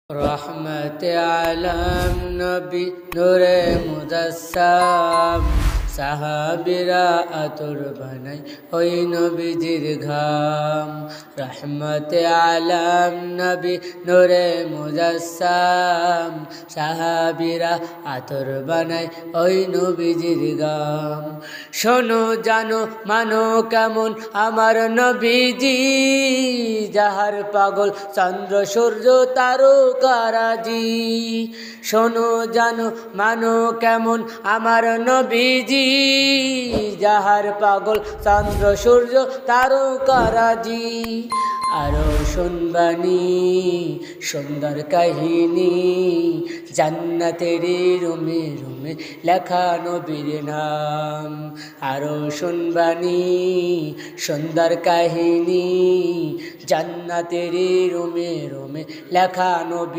রহমত আলম নবী নূরে মুজাসসাম সাহাবীরা আতর বানাই ওই নবীজির ঘাম। রহমত আলম নবী নূরে মুজাসসাম সাহাবীরা আতর বানাই ওই নবীজির ঘাম। শোনো জানো মানো কেমন আমার নবীজি, যাহার পাগল চন্দ্র সূর্য তারকারাজি। শোনো জানো মানো কেমন আমার নবীজি, যাহার পাগল চন্দ্র সূর্য তারকারাজি। আরো শুনবানি সুন্দর কাহিনী, জান্নাতের রুমে রুমে লেখা নবীর নাম। আরো শুনবানি সুন্দর কাহিনী, জান্নাতের রুমে রুমে লেখা নবী।